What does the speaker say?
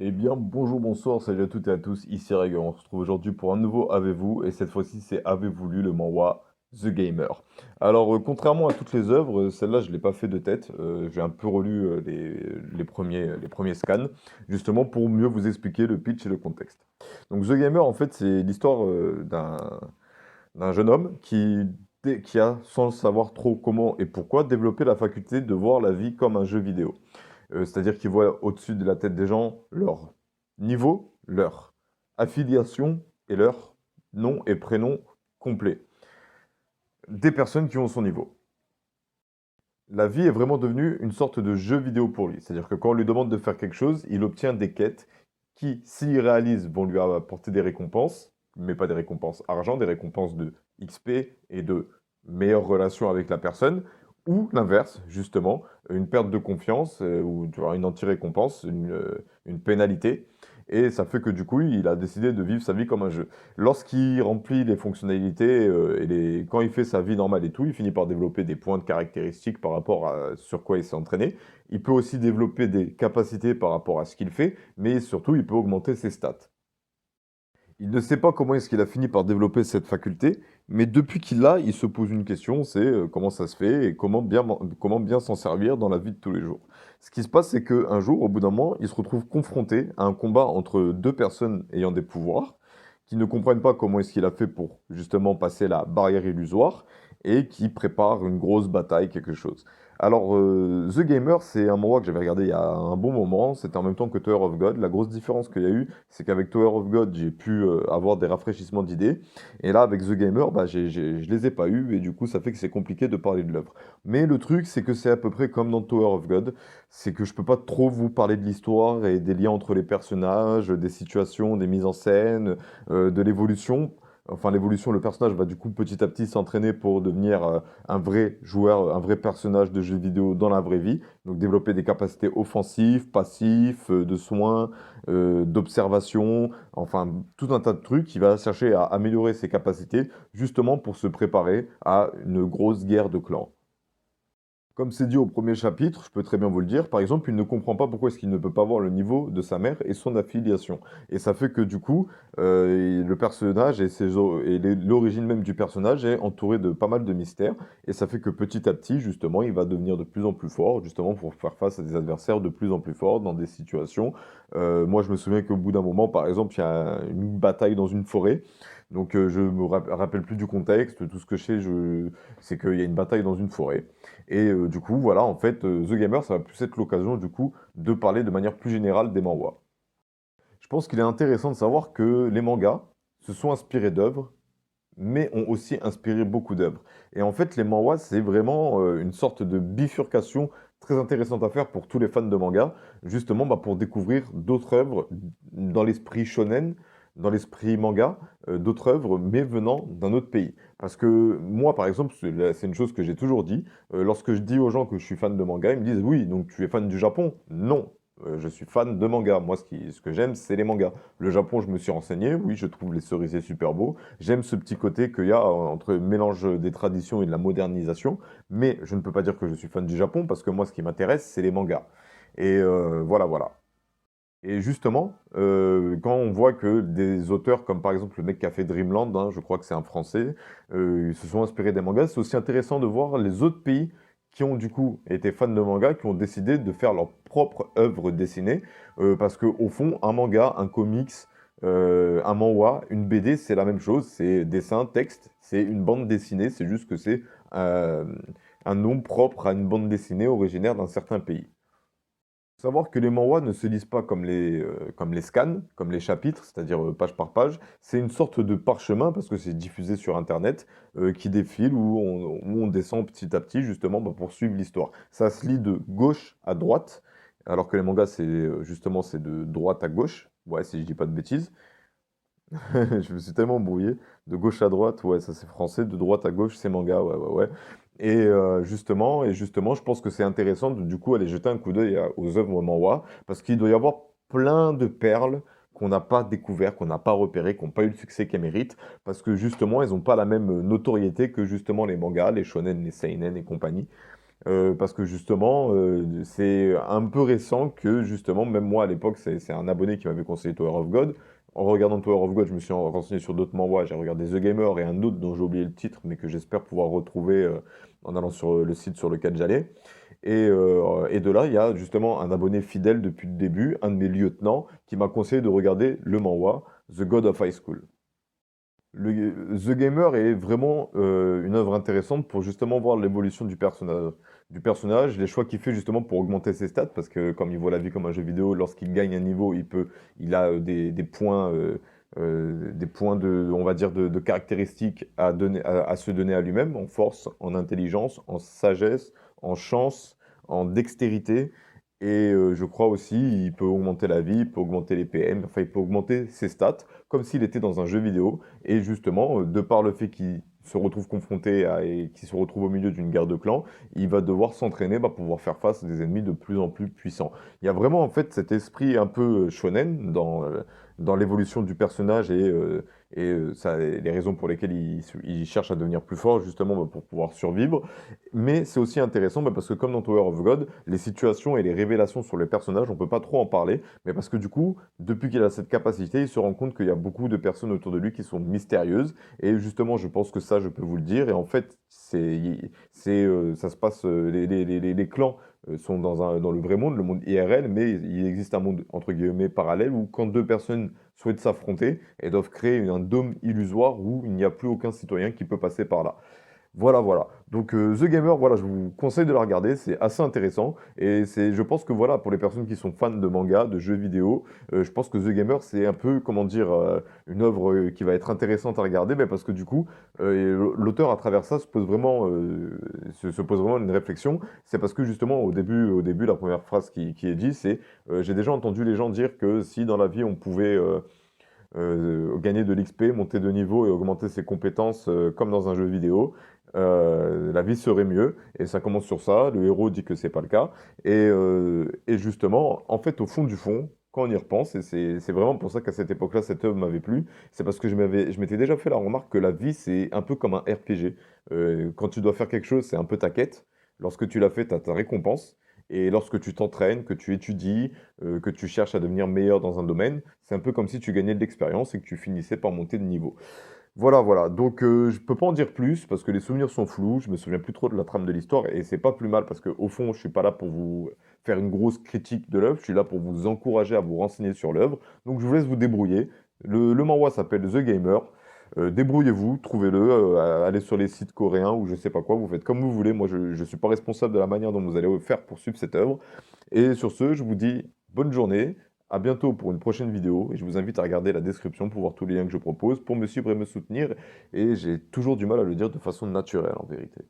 Eh bien, bonjour, bonsoir, salut à toutes et à tous, ici Reg. On se retrouve aujourd'hui pour un nouveau Avez-vous, et cette fois-ci, c'est Avez-vous lu le manhwa The Gamer. Alors, contrairement à toutes les œuvres, celle-là, je ne l'ai pas fait de tête. J'ai un peu relu les premiers scans, justement pour mieux vous expliquer le pitch et le contexte. Donc, The Gamer, en fait, c'est l'histoire d'un jeune homme qui a, sans savoir trop comment et pourquoi, développé la faculté de voir la vie comme un jeu vidéo. C'est-à-dire qu'ils voient au-dessus de la tête des gens leur niveau, leur affiliation et leur nom et prénom complet. Des personnes qui ont son niveau. La vie est vraiment devenue une sorte de jeu vidéo pour lui. C'est-à-dire que quand on lui demande de faire quelque chose, il obtient des quêtes qui, s'il réalise, vont lui apporter des récompenses, mais pas des récompenses argent, des récompenses de XP et de meilleures relations avec la personne, ou l'inverse, justement, une perte de confiance ou tu vois, une anti-récompense, une pénalité. Et ça fait que du coup, il a décidé de vivre sa vie comme un jeu. Lorsqu'il remplit les fonctionnalités quand il fait sa vie normale et tout, il finit par développer des points de caractéristiques par rapport à sur quoi il s'est entraîné. Il peut aussi développer des capacités par rapport à ce qu'il fait, mais surtout, il peut augmenter ses stats. Il ne sait pas comment est-ce qu'il a fini par développer cette faculté, mais depuis qu'il l'a, il se pose une question, c'est comment ça se fait et comment bien s'en servir dans la vie de tous les jours. Ce qui se passe, c'est qu'un jour, au bout d'un moment, il se retrouve confronté à un combat entre deux personnes ayant des pouvoirs, qui ne comprennent pas comment est-ce qu'il a fait pour justement passer la barrière illusoire, et qui préparent une grosse bataille, quelque chose. Alors, The Gamer, c'est un manhwa que j'avais regardé il y a un bon moment. C'était en même temps que Tower of God. La grosse différence qu'il y a eu, c'est qu'avec Tower of God, j'ai pu avoir des rafraîchissements d'idées. Et là, avec The Gamer, bah, je les ai pas eus. Et du coup, ça fait que c'est compliqué de parler de l'œuvre. Mais le truc, c'est que c'est à peu près comme dans Tower of God. C'est que je peux pas trop vous parler de l'histoire et des liens entre les personnages, des situations, des mises en scène, de l'évolution. Enfin, l'évolution, le personnage va du coup petit à petit s'entraîner pour devenir un vrai joueur, un vrai personnage de jeu vidéo dans la vraie vie. Donc développer des capacités offensives, passives, de soins, d'observation, enfin tout un tas de trucs qui va chercher à améliorer ses capacités justement pour se préparer à une grosse guerre de clans. Comme c'est dit au premier chapitre, je peux très bien vous le dire, par exemple, il ne comprend pas pourquoi est-ce qu'il ne peut pas voir le niveau de sa mère et son affiliation. Et ça fait que du coup, le personnage et l'origine même du personnage est entouré de pas mal de mystères. Et ça fait que petit à petit, justement, il va devenir de plus en plus fort, justement pour faire face à des adversaires de plus en plus forts dans des situations. Moi, je me souviens qu'au bout d'un moment, par exemple, il y a une bataille dans une forêt. Donc, je me rappelle plus du contexte. Tout ce que je sais, c'est qu'il y a une bataille dans une forêt. Et du coup, voilà, en fait, The Gamer, ça va plus être l'occasion, du coup, de parler de manière plus générale des manhwas. Je pense qu'il est intéressant de savoir que les mangas se sont inspirés d'œuvres, mais ont aussi inspiré beaucoup d'œuvres. Et en fait, les manhwas, c'est vraiment une sorte de bifurcation très intéressante à faire pour tous les fans de manga, justement bah, pour découvrir d'autres œuvres dans l'esprit shonen, dans l'esprit manga, d'autres œuvres, mais venant d'un autre pays. Parce que moi, par exemple, c'est une chose que j'ai toujours dit, lorsque je dis aux gens que je suis fan de manga, ils me disent, oui, donc tu es fan du Japon? Non. Je suis fan de manga. Moi, ce que j'aime, c'est les mangas. Le Japon, je me suis renseigné. Oui, je trouve les cerisiers super beaux. J'aime ce petit côté qu'il y a entre le mélange des traditions et de la modernisation, mais je ne peux pas dire que je suis fan du Japon parce que moi, ce qui m'intéresse, c'est les mangas. Et voilà, voilà. Et justement, quand on voit que des auteurs comme par exemple le mec qui a fait Dreamland, hein, je crois que c'est un Français, ils se sont inspirés des mangas, c'est aussi intéressant de voir les autres pays qui ont du coup été fans de manga, qui ont décidé de faire leur propre œuvre dessinée, parce que au fond, un manga, un comics, un manhwa, une BD, c'est la même chose, c'est dessin, texte, c'est une bande dessinée, c'est juste que c'est euh, un nom propre à une bande dessinée originaire d'un certain pays. Savoir que les manhwas ne se lisent pas comme les scans, comme les chapitres, c'est-à-dire page par page. C'est une sorte de parchemin, parce que c'est diffusé sur Internet, qui défile, où on descend petit à petit, justement, bah, pour suivre l'histoire. Ça se lit de gauche à droite, alors que les mangas, justement, c'est de droite à gauche. Ouais, si je dis pas de bêtises. Je me suis tellement brouillé. De gauche à droite, ouais, ça c'est français. De droite à gauche, c'est manga, ouais, ouais, ouais. Et justement, je pense que c'est intéressant de du coup aller jeter un coup d'œil aux œuvres manhwa, parce qu'il doit y avoir plein de perles qu'on n'a pas découvert, qu'on n'a pas repéré, qui n'ont pas eu le succès qu'elles méritent, parce que justement, elles n'ont pas la même notoriété que justement les mangas, les shonen, les seinen et compagnie. parce que justement, c'est un peu récent que justement, même moi à l'époque, c'est un abonné qui m'avait conseillé Tower of God. En regardant Tower of God, je me suis renseigné sur d'autres manhwas. J'ai regardé The Gamer et un autre dont j'ai oublié le titre, mais que j'espère pouvoir retrouver en allant sur le site sur lequel j'allais. Et de là, il y a justement un abonné fidèle depuis le début, un de mes lieutenants, qui m'a conseillé de regarder le manhwa The God of High School. The Gamer est vraiment une œuvre intéressante pour justement voir l'évolution du personnage, les choix qu'il fait justement pour augmenter ses stats, parce que comme il voit la vie comme un jeu vidéo, lorsqu'il gagne un niveau, il a des points de, on va dire, de caractéristiques à se donner à lui-même, en force, en intelligence, en sagesse, en chance, en dextérité. Et je crois aussi, il peut augmenter la vie, il peut augmenter les PM, enfin, il peut augmenter ses stats, comme s'il était dans un jeu vidéo. Et justement, de par le fait qu'il se retrouve confronté et qu'il se retrouve au milieu d'une guerre de clans, il va devoir s'entraîner pour pouvoir faire face à des ennemis de plus en plus puissants. Il y a vraiment en fait cet esprit un peu shonen dans l'évolution du personnage les raisons pour lesquelles il cherche à devenir plus fort, justement pour pouvoir survivre. Mais c'est aussi intéressant parce que comme dans Tower of God, les situations et les révélations sur les personnages, on peut pas trop en parler, mais parce que du coup, depuis qu'il a cette capacité, il se rend compte qu'il y a beaucoup de personnes autour de lui qui sont mystérieuses. Et justement, je pense que ça, je peux vous le dire. Et en fait, ça se passe, les clans sont dans le vrai monde, le monde IRL, mais il existe un monde, entre guillemets, parallèle, où quand deux personnes souhaitent s'affronter, elles doivent créer un dôme illusoire où il n'y a plus aucun citoyen qui peut passer par là. Voilà, voilà. Donc The Gamer, voilà, je vous conseille de la regarder, c'est assez intéressant. Et je pense que voilà, pour les personnes qui sont fans de manga, de jeux vidéo, je pense que The Gamer, c'est un peu, comment dire, une œuvre qui va être intéressante à regarder, mais parce que du coup, l'auteur à travers ça se pose vraiment une réflexion. C'est parce que justement, au début, la première phrase qui est dit, c'est j'ai déjà entendu les gens dire que si dans la vie on pouvait gagner de l'XP, monter de niveau et augmenter ses compétences comme dans un jeu vidéo, la vie serait mieux. Et ça commence sur ça. Le héros dit que c'est pas le cas. Et justement, en fait, au fond du fond, quand on y repense, et c'est vraiment pour ça qu'à cette époque-là, cette œuvre m'avait plu, c'est parce que je m'étais déjà fait la remarque que la vie, c'est un peu comme un RPG. Quand tu dois faire quelque chose, c'est un peu ta quête. Lorsque tu l'as fait, tu as ta récompense. Et lorsque tu t'entraînes, que tu étudies, que tu cherches à devenir meilleur dans un domaine, c'est un peu comme si tu gagnais de l'expérience et que tu finissais par monter de niveau. Voilà, voilà. Donc, je peux pas en dire plus parce que les souvenirs sont flous. Je me souviens plus trop de la trame de l'histoire et c'est pas plus mal parce que au fond, je suis pas là pour vous faire une grosse critique de l'œuvre. Je suis là pour vous encourager à vous renseigner sur l'œuvre. Donc, je vous laisse vous débrouiller. Le manhwa s'appelle The Gamer. Débrouillez-vous, trouvez-le, allez sur les sites coréens ou je sais pas quoi, vous faites comme vous voulez. Moi, je ne suis pas responsable de la manière dont vous allez faire pour suivre cette œuvre. Et sur ce, je vous dis bonne journée, à bientôt pour une prochaine vidéo, et je vous invite à regarder la description pour voir tous les liens que je propose, pour me suivre et me soutenir, et j'ai toujours du mal à le dire de façon naturelle en vérité.